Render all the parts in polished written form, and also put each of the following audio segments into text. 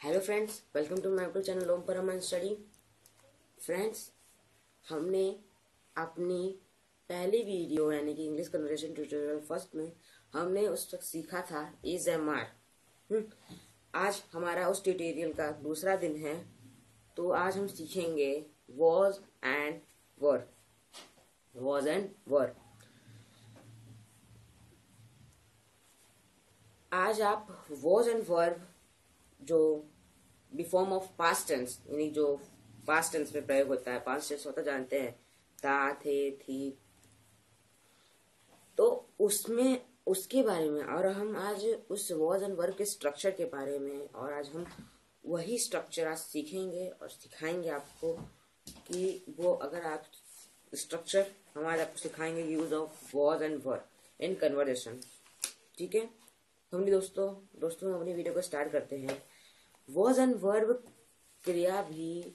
Hello friends, welcome to my YouTube channel Om Parman study. Friends, हमने अपनी पहली वीडियो यानी कि इंग्लिश कन्वर्सेशन ट्यूटोरियल फर्स्ट में हमने उस वक्त सीखा था इज एम आर। आज हमारा उस ट्यूटोरियल का दूसरा दिन है, तो आज हम सीखेंगे was and were. Was and were. आज आप वॉज एंड वर्ब जो फॉर्म ऑफ पास्ट टेंस यानी जो पास्ट टेंस में प्रयोग होता है, पास्ट टेंस होता जानते हैं, था, थे, थी, तो उसमें उसके बारे में और हम आज उस वॉज एंड वर्ब के स्ट्रक्चर के बारे में और आज हम वही स्ट्रक्चर आज सीखेंगे और सिखाएंगे आपको कि वो अगर आप स्ट्रक्चर हम आज आपको सिखाएंगे use of was and verb in conversation. ठीक है, तो हम भी दोस्तों अपनी वीडियो को स्टार्ट करते हैं। वॉज एंड वर्ब क्रिया भी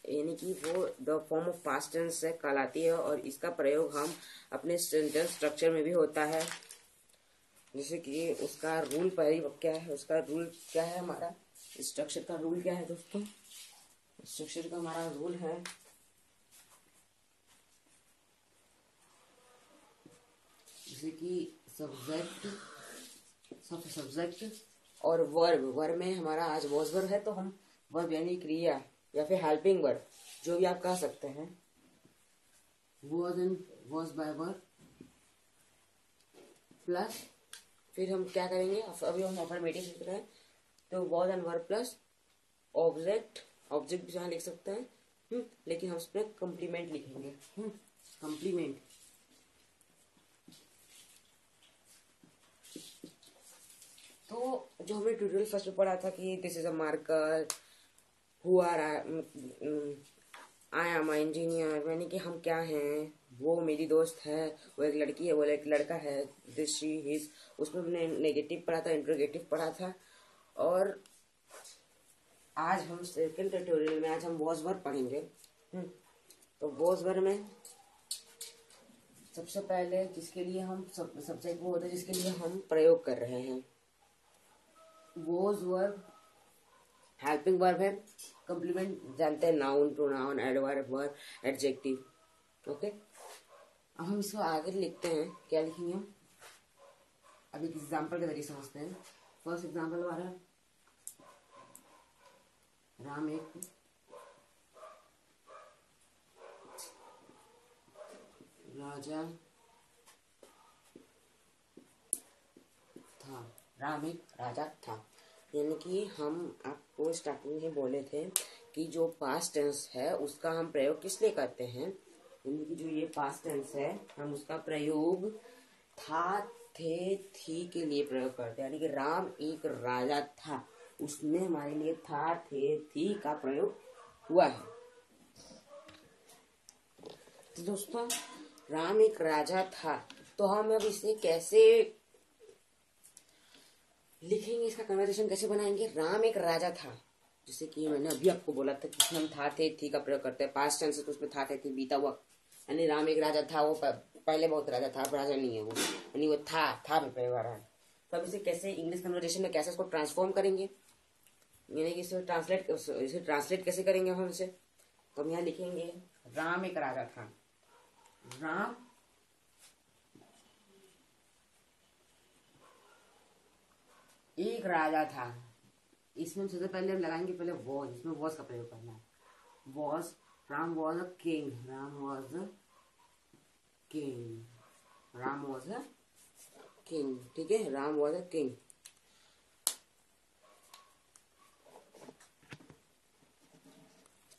यानी कि वो the form of past tense से कहलाती है और इसका प्रयोग हम अपने सेंटेंस स्ट्रक्चर में भी होता है। जैसे कि उसका रूल पहली क्या है, उसका रूल क्या है, हमारा स्ट्रक्चर का रूल क्या है दोस्तों? स्ट्रक्चर का हमारा रूल है जैसे कि सब्जेक्ट और वर्ब में हमारा आज वॉज वर्ब है, तो हम वर्ब यानी क्रिया या फिर हेल्पिंग वर्ब जो भी आप कह सकते हैं, was and was by verb plus फिर हम क्या करेंगे, अभी हम अफर्मेटिव लिख रहे हैं तो was and verb plus object भी यहाँ लिख सकते हैं, लेकिन हम उसमें कम्प्लीमेंट लिखेंगे। कम्प्लीमेंट तो जो हमने ट्यूटोरियल फर्स्ट में पढ़ा था कि this is a marker, who are I am engineer, यानी कि हम क्या हैं, वो मेरी दोस्त है, वो एक लड़की है, वो एक लड़का है, दिस शी हिज। उसमें हमने नेगेटिव पढ़ा था, इंट्रोगेटिव पढ़ा था। और आज हम सेकंड ट्यूटोरियल में आज हम वॉज वर्ब पढ़ेंगे। तो वॉज वर्ब में सबसे पहले जिसके लिए हम सब्जेक्ट वो होता है जिसके लिए हम प्रयोग कर रहे हैं, वॉज वर्ब हेल्पिंग वर्ब है। कम्प्लीमेंट जानते हैं, noun, pronoun, adverb, verb, adjective. Okay, अब हम इसको आगे लिखते हैं। क्या लिखेंगे हम? अभी एक एग्जाम्पल के जरिए समझते हैं। फर्स्ट एग्जाम्पल हमारा, राम एक राजा था। राम एक राजा था, यानी कि हम आपको स्टार्टिंग में बोले थे कि जो पास्ट टेंस है उसका हम प्रयोग किस लिए करते हैं, यानी कि जो ये पास्ट टेंस है हम उसका प्रयोग था, थे, थी के लिए प्रयोग करते हैं। यानी कि राम एक राजा था, उसमें हमारे लिए था, थे, थी का प्रयोग हुआ है। तो दोस्तों, राम एक राजा था, तो हम अब इसे कैसे लिखेंगे, इसका कन्वर्सेशन कैसे बनाएंगे? राम एक राजा था, जैसे कि मैंने अभी आपको बोला था कि हम था, थे, थी का प्रयोग करते हैं। पास्ट टेंस है तो उसमें था, थे, थी बीता हुआ, यानी राम एक राजा था, वो पहले बहुत राजा था, अब राजा नहीं है वो, यानी वो था में प्रयोग आ रहा है। तो अब इसे कैसे इंग्लिश कन्वर्सेशन में कैसे इसको ट्रांसफॉर्म करेंगे, यानी कि इसे ट्रांसलेट कैसे करेंगे हम इसे? तो हम यहाँ लिखेंगे राम एक राजा था। राम एक राजा था, इसमें सबसे पहले हम लगाएंगे पहले वॉज, इसमें वॉज का प्रयोग करना है। Was, Ram was a king, Ram was a king, Ram was a king. ठीक है, राम वॉज अ किंग।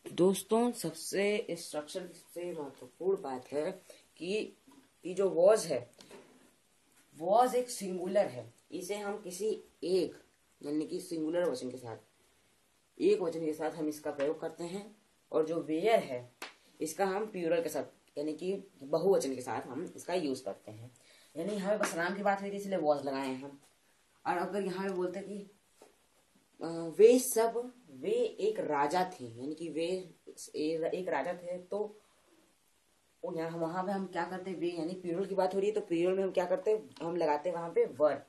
दोस्तों, सबसे स्ट्रक्चर से महत्वपूर्ण बात है कि जो वॉज है, वॉज एक सिंगुलर है, इसे हम किसी एक यानी कि सिंगुलर वचन के साथ, एक वचन के साथ हम इसका प्रयोग करते हैं। और जो वेयर है इसका हम प्लूरल के साथ यानी कि बहुवचन के साथ हम इसका यूज करते हैं। यानी यहाँ पे बस राम की बात हुई थी इसलिए वॉज लगाए हैं हम। और अगर यहाँ पे बोलते कि वे एक राजा थे, यानी कि वे एक राजा थे, तो यहाँ वहां पे हम क्या करते हैं, वे यानी प्लूरल की बात हो रही है तो प्लूरल में हम क्या करते हैं, हम लगाते हैं वहां पे वर,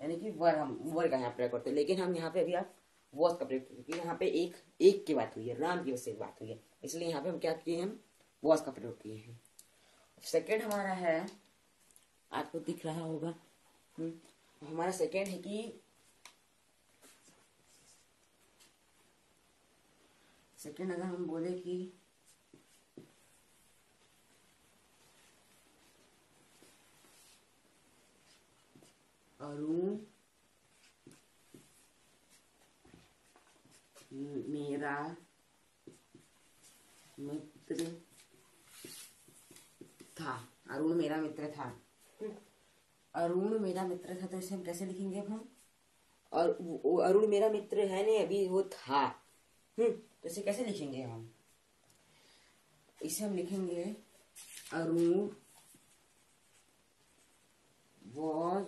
यानी कि वर, हम वर का यहाँ प्रयोग करते हैं। लेकिन हम यहाँ पे अभी आप वॉज का प्रयोग, क्योंकि यहाँ पे एक एक की बात हुई है, राम की वजह से एक बात हुई है, इसलिए यहाँ पे हम क्या किए, हम वॉज का प्रयोग किए हैं। सेकेंड हमारा है, आपको दिख रहा होगा, हमारा सेकेंड है कि सेकेंड अगर हम बोले कि अरुण मेरा मित्र था, अरुण मेरा मित्र था, अरुण मेरा मित्र था, तो इसे हम कैसे लिखेंगे अब हम, और अरुण मेरा मित्र है नहीं, अभी वो था, तो इसे कैसे लिखेंगे हम, इसे हम लिखेंगे अरुण was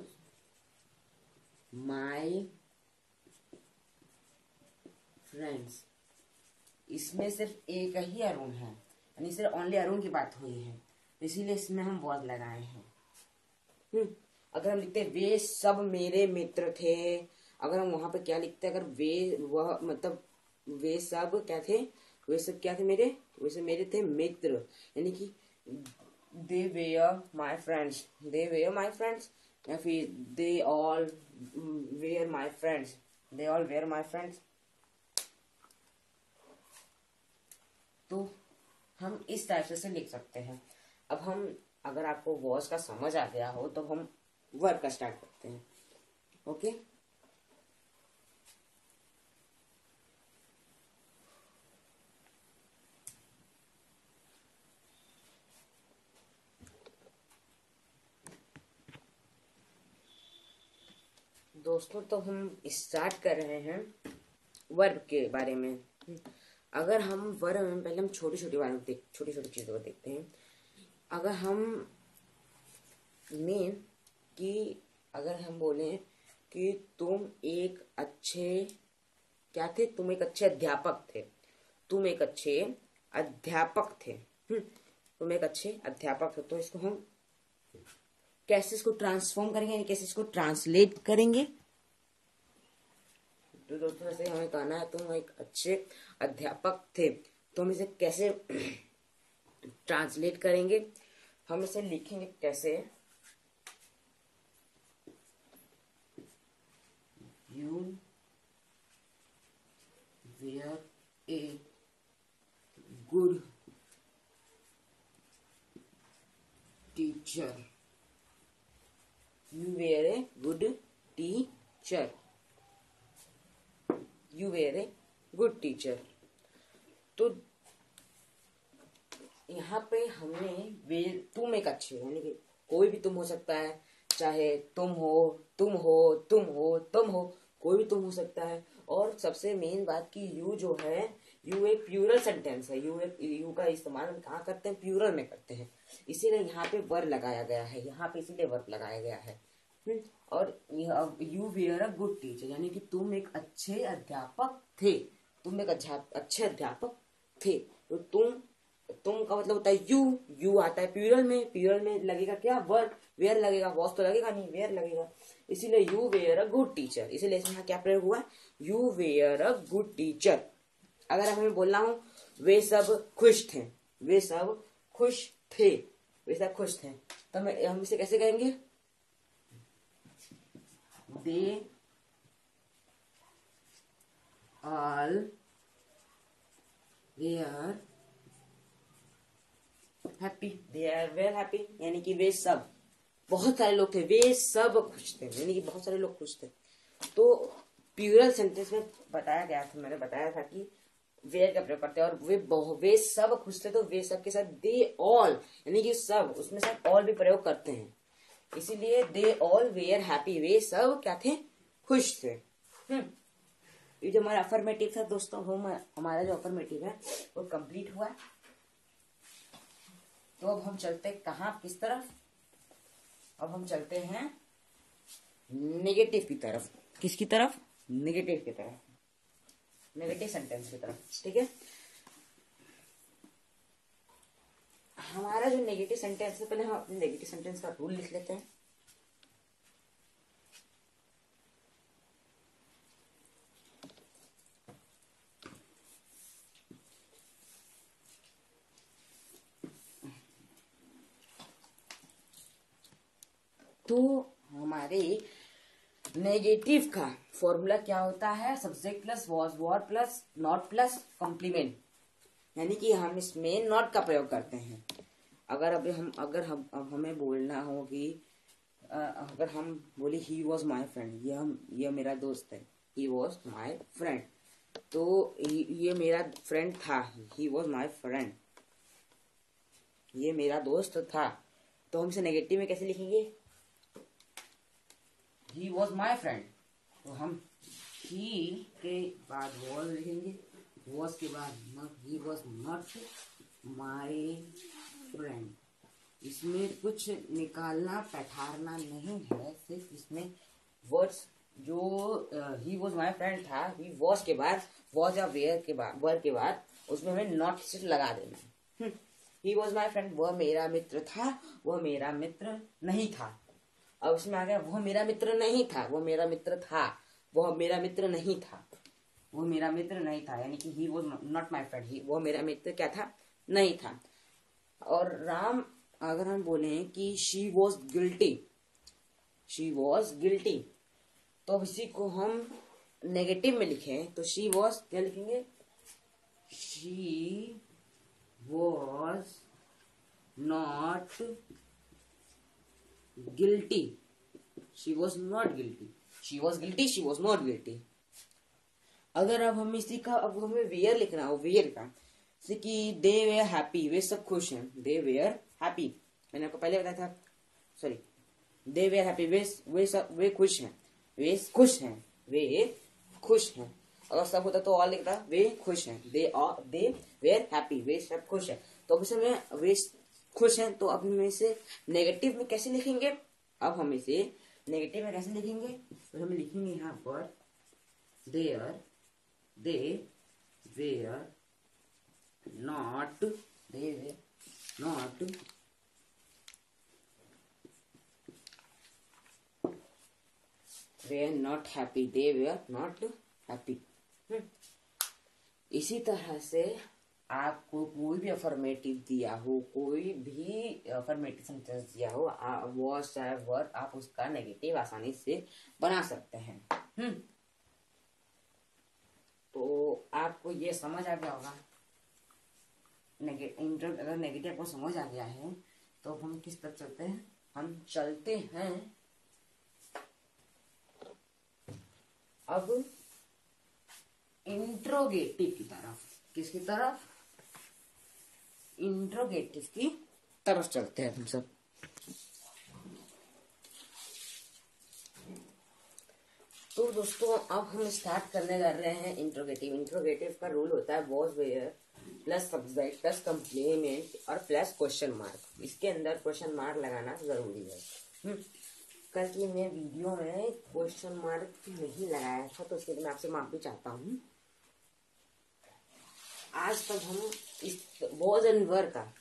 my friends। इसमें सिर्फ एक ही अरुण है, यानी सिर्फ ओनली अरुण की बात हुई है, इसीलिए इसमें हम was लगाए हैं। अगर हम लिखते वे सब मेरे मित्र थे, अगर हम वहां पे क्या लिखते, अगर वे वह मतलब वे सब क्या थे, वे सब क्या थे मेरे, वे सब मेरे थे मित्र, यानी कि they were my friends, they were my friends, या फिर they all were my friends, they all were my friends। तो हम इस टाइप से लिख सकते हैं। अब हम, अगर आपको वॉज का समझ आ गया हो तो हम वर्ब का स्टार्ट करते हैं। ओके, दोस्तों तो हम स्टार्ट कर रहे हैं वर्ब के बारे में। अगर हम वर्ब में पहले हम छोटी छोटी चीजों को देखते हैं। अगर हम मेन कि अगर हम बोले कि तुम एक अच्छे क्या थे, तुम एक अच्छे अध्यापक थे, तुम एक अच्छे अध्यापक थे, तुम एक अच्छे अध्यापक थे, तो इसको हम कैसे इसको ट्रांसफॉर्म करेंगे, कैसे इसको ट्रांसलेट करेंगे। तो दोस्तों ऐसे हमें कहना है तुम एक अच्छे अध्यापक थे, तो हम इसे कैसे ट्रांसलेट करेंगे, हम इसे लिखेंगे कैसे, you were a good teacher, you were a good teacher, you were a good teacher। तो यहाँ पे हमने वे तुम एक अच्छे, यानी कि कोई भी तुम हो सकता है, चाहे तुम हो तुम हो तुम हो तुम हो, कोई भी तुम हो सकता है। और सबसे मेन बात कि यू जो है, यू एक प्लूरल सेंटेंस है, यू का इस्तेमाल हम कहाँ करते हैं, प्लूरल में करते हैं, इसीलिए यहाँ पे वर्ब लगाया गया है, यहाँ पे इसीलिए वर्ब लगाया गया है। और you were a good teacher, यानी कि तुम एक अच्छे अध्यापक थे, तुम एक अच्छे अध्यापक थे। तो तुम का मतलब होता है यू आता है प्लूरल में लगेगा क्या, वर्ब, वेयर लगेगा, वॉज तो लगेगा नहीं, वेयर लगेगा, इसीलिए you were a good teacher, इसीलिए इसमें क्या प्रयोग हुआ, you were a good teacher. अगर हमें बोलना हो वे सब खुश थे, वे सब खुश थे, वे सब खुश थे, तो हम इसे कैसे कहेंगे, they all were happy, they were happy, यानी कि वे सब, बहुत सारे लोग थे, वे सब खुश थे, यानी कि बहुत सारे लोग खुश थे। तो प्लूरल सेंटेंस में बताया गया था, मैंने बताया था कि वेयर का प्रयोग करते हैं, और वे सब खुश थे, तो वे सब के साथ दे ऑल, यानी कि सब, उसमें साथ ऑल भी प्रयोग करते हैं, इसीलिए दे ऑल वेयर हैप्पी, वे सब क्या थे, खुश थे। ये जो हमारा अफर्मेटिव था दोस्तों, हमारा जो अफर्मेटिव है वो कंप्लीट हुआ। तो अब हम चलते हैं कहाँ, किस तरफ, अब हम चलते हैं नेगेटिव की तरफ। किसकी तरफ, नेगेटिव की तरफ, नेगेटिव सेंटेंस की तरफ, ठीक है। हमारा जो नेगेटिव सेंटेंस है, पहले हम अपने नेगेटिव सेंटेंस का रूल लिख लेते हैं। तो हमारे नेगेटिव का फॉर्मूला क्या होता है? Subject plus was plus not plus complement, यानी कि हम इसमें नॉट का प्रयोग करते हैं। अगर हम अब हमें बोलना हो कि अगर हम बोले ही वॉज माई फ्रेंड, ये मेरा दोस्त है, ही वॉज माई फ्रेंड, तो ये मेरा फ्रेंड था, ही वॉज माई फ्रेंड, ये मेरा दोस्त था, तो हम इसे नेगेटिव में कैसे लिखेंगे? ही वॉज माई फ्रेंड, तो हम ही के बाद वॉज लिखेंगे, वॉज के बाद he was not my friend. इसमें कुछ निकालना बैठारना नहीं है, सिर्फ इसमें वर्ड्स जो ही वॉज माई फ्रेंड था, ही वॉज के बाद वॉज या वेयर के बाद वर्ड के बाद उसमें हमें नॉट सिर्फ लगा देना है। ही वॉज माई फ्रेंड, वह मेरा मित्र था, वह मेरा मित्र नहीं था। अब उसमें आ गया वह मेरा मित्र नहीं था, वह मेरा मित्र था, वह मेरा मित्र नहीं था, वो मेरा मित्र नहीं था, यानी कि he was not my friend, वो मेरा मित्र क्या था? नहीं था। और राम, अगर हम बोले कि she was guilty, she was guilty, तो अब इसी को हम नेगेटिव में लिखें तो शी वॉज क्या लिखेंगे? She was not guilty, she was not guilty, she was guilty, she was not guilty. अगर अब हम इसी का अब हमें वेयर लिखना हो, वेयर का, जैसे कि दे वेयर हैप्पी, वे सब खुश हैं, दे वेयर हैप्पी, मैंने आपको पहले बताया था, सॉरी, दे वेयर हैप्पी, वे खुश हैं, वे खुश हैं, वे खुश हैं। अगर सब होता तो और लिखता वे खुश हैं, दे वेयर हैप्पी, वे सब खुश हैं। तो अब इसे वे खुश हैं, तो अब हम इसे नेगेटिव में कैसे लिखेंगे? अब हम इसे नेगेटिव में कैसे लिखेंगे? तो हम लिखेंगे यहाँ पर there, they were not happy, they were not happy। इसी तरह से आपको कोई भी अफर्मेटिव दिया हो, कोई भी अफर्मेटिव सेंटेंस दिया हो, वॉज चाहे वर, आप उसका नेगेटिव आसानी से बना सकते हैं। तो आपको ये समझ आ गया होगा। अगर नेगेटिव आपको समझ आ गया है तो हम किस तरफ चलते हैं? हम चलते हैं अब इंट्रोगेटिव की तरफ। किसकी तरफ? इंट्रोगेटिव की तरफ चलते हैं हम सब। तो दोस्तों अब हम स्टार्ट करने जा रहे हैं इंट्रोगेटिव। इंट्रोगेटिव का रूल होता है was were plus subject plus complement और प्लस क्वेश्चन मार्क। इसके अंदर क्वेश्चन मार्क लगाना जरूरी है। कल की मैं वीडियो में क्वेश्चन मार्क नहीं लगाया था, तो उसके लिए मैं आपसे माफी चाहता हूँ। आज तक हम इस वॉज एंड वर का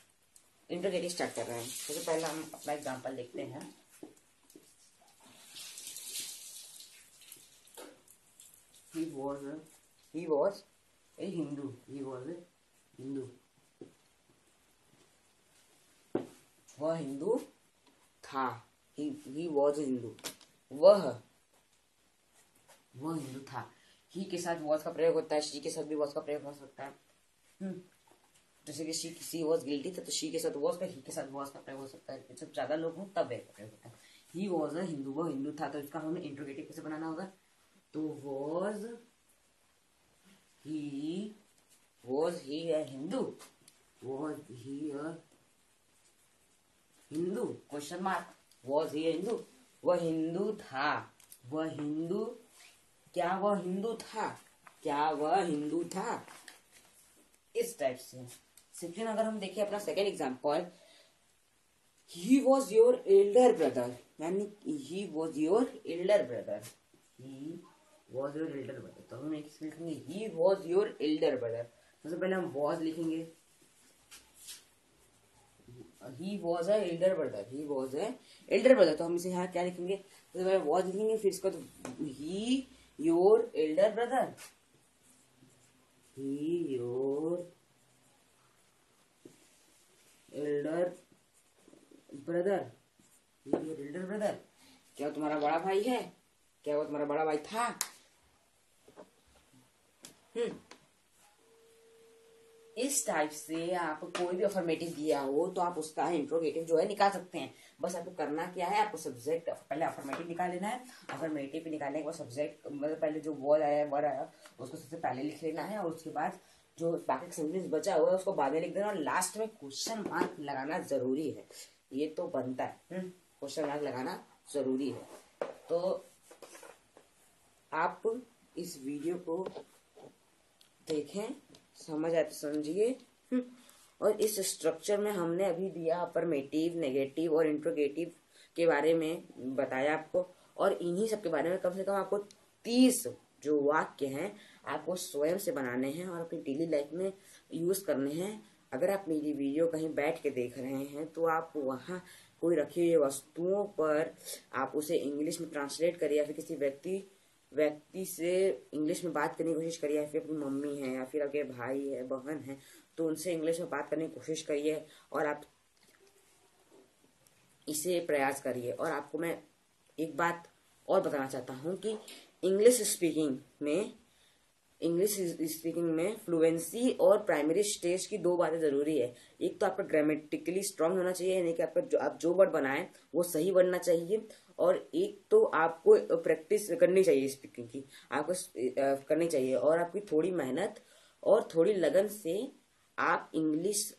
इंट्रोगेटिव स्टार्ट कर रहे हैं। सबसे पहले हम अपना एग्जांपल देखते हैं। He was a Hindu. He was a Hindu. वह हिंदू था। He was a Hindu. वह हिंदू था। ही के साथ was का प्रयोग होता है, she के साथ भी was का प्रयोग हो सकता है। जैसे कि she was guilty था, तो she के साथ was का, he के साथ was का प्रयोग हो सकता है। जब ज्यादा लोग हों तब प्रयोग होता है। He was a Hindu, वह हिंदू था, तो इसका हमें इंट्रोगेटिव कैसे बनाना होगा? तो was he a Hindu? Was he a Hindu? Question mark. Was he a Hindu? वह हिंदू था। वह हिंदू, क्या वह हिंदू था? क्या वह हिंदू था? इस टाइप से। सेकेंड, अगर हम देखें अपना second example, he was your elder brother, यानी he was your elder brother, he was your elder brother। तो हम एक लिखेंगे he was your elder brother। सबसे पहले हम was लिखेंगे, he was a elder brother, he was a elder brother। तो हम इसे यहाँ क्या लिखेंगे? सबसे पहले was लिखेंगे, फिर इसका तो he your elder brother, he your elder brother, he your elder brother। क्या वो तुम्हारा बड़ा भाई है? क्या वो तुम्हारा बड़ा भाई था? इस टाइप से आप कोई भी अफर्मेटिव दिया हो तो आप उसका इंट्रोगेटिव जो है निकाल सकते हैं। बस आपको करना क्या है, आपको सब्जेक्ट पहले अफर्मेटिव निकाल लेना है। अफर्मेटिव निकालने के बाद सब्जेक्ट मतलब पहले जो वर्ड आया उसको सबसे पहले लिख लेना है, और उसके बाद जो बाकी सेंटेंस बचा हुआ है उसको बाद में लिख देना, और लास्ट में क्वेश्चन मार्क लगाना जरूरी है। ये तो बनता है, क्वेश्चन मार्क लगाना जरूरी है। तो आप इस वीडियो को देखें, समझ आए तो समझिए। और इस स्ट्रक्चर में हमने अभी दिया अफर्मेटिव, नेगेटिव और इंट्रोगेटिव के बारे में बताया आपको, और इन्हीं सब के बारे में कम से कम आपको 30 जो वाक्य हैं आपको स्वयं से बनाने हैं और अपनी डेली लाइफ में यूज करने हैं। अगर आप मेरी वीडियो कहीं बैठ के देख रहे हैं तो आप वहाँ कोई रखी हुई वस्तुओं पर आप उसे इंग्लिश में ट्रांसलेट करिए, या फिर किसी व्यक्ति से इंग्लिश में बात करने की कोशिश करिए, या फिर अपनी मम्मी है या फिर आपके भाई है, बहन है, तो उनसे इंग्लिश में बात करने की कोशिश करिए और आप इसे प्रयास करिए। और आपको मैं एक बात और बताना चाहता हूँ कि इंग्लिश स्पीकिंग में फ्लुएंसी और प्राइमरी स्टेज की 2 बातें जरूरी है। एक तो आपका ग्रामेटिकली स्ट्रांग होना चाहिए, यानी कि आपका आप जो वर्ड बनाएं वो सही बनना चाहिए, और एक तो आपको प्रैक्टिस करनी चाहिए स्पीकिंग की, आपको करनी चाहिए, और आपकी थोड़ी मेहनत और थोड़ी लगन से आप इंग्लिश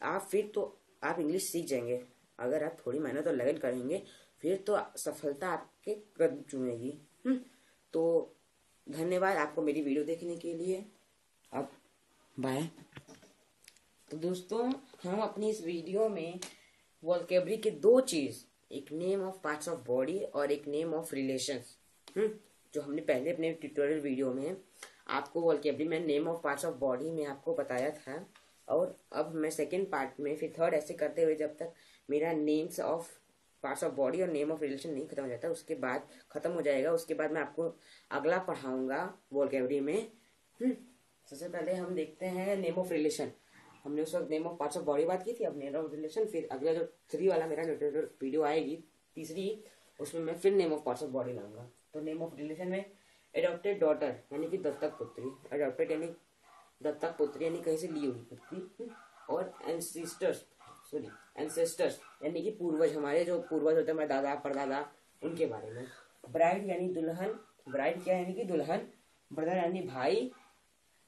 सीख जाएंगे। अगर आप थोड़ी मेहनत और लगन करेंगे फिर तो सफलता आपके कदम चूमेगी। तो धन्यवाद आपको मेरी वीडियो देखने के लिए। अब बाय। तो दोस्तों, हम अपनी इस वीडियो में वोकैबुलरी के 2 चीज, एक name of parts of body और एक नेम ऑफ रिलेशंस, जो हमने पहले अपने ट्यूटोरियल वीडियो में आपको वोकैबुलरी में name of parts of body में आपको बताया था, और अब मैं सेकेंड पार्ट में फिर थर्ड ऐसे करते हुए जब तक मेरा names of parts of body और नेम ऑफ रिलेशन नहीं खत्म हो जाता, उसके बाद खत्म हो जाएगा, उसके बाद मैं आपको अगला पढ़ाऊंगा वोकैबुलरी में। सबसे पहले हम देखते हैं नेम ऑफ रिलेशन। हमने उस वक्त name of parts of body बात की थी, अब नेम ऑफ रिलेशन। फिर अगला जो 3 वाला मेरा वीडियो आएगी, तीसरी, उसमें मैं फिर name of parts of body लाऊंगा। तो नेम ऑफ रिलेशन में एडॉप्टेड डॉटर यानी कि दत्तक पुत्री, एडॉप्टेड यानी दत्तक पुत्री यानी कहीं से ली हुई पुत्री, और एंसेस्टर्स यानी कि पूर्वज, हमारे जो पूर्वज होते हैं, हमारे दादा परदादा, उनके बारे में। ब्राइड यानी दुल्हन, ब्राइड क्या यानी कि दुल्हन। ब्रदर यानी भाई,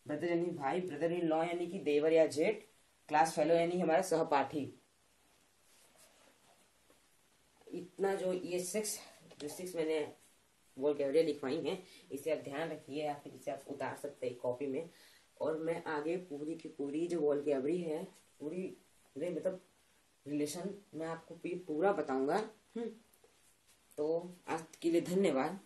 ब्रदर इन लॉ यानी कि देवर या जेठ। क्लास फेलो यानी हमारा सहपाठी। इतना जो ये 6 मैंने वोकैबुलरी लिखवाई है, इसे आप ध्यान रखिए, या फिर इसे आप उतार सकते हैं कॉपी में। और मैं आगे पूरी की पूरी जो वोकैबुलरी है, पूरी मतलब रिलेशन मैं आपको पूरा बताऊंगा। तो आज के लिए धन्यवाद।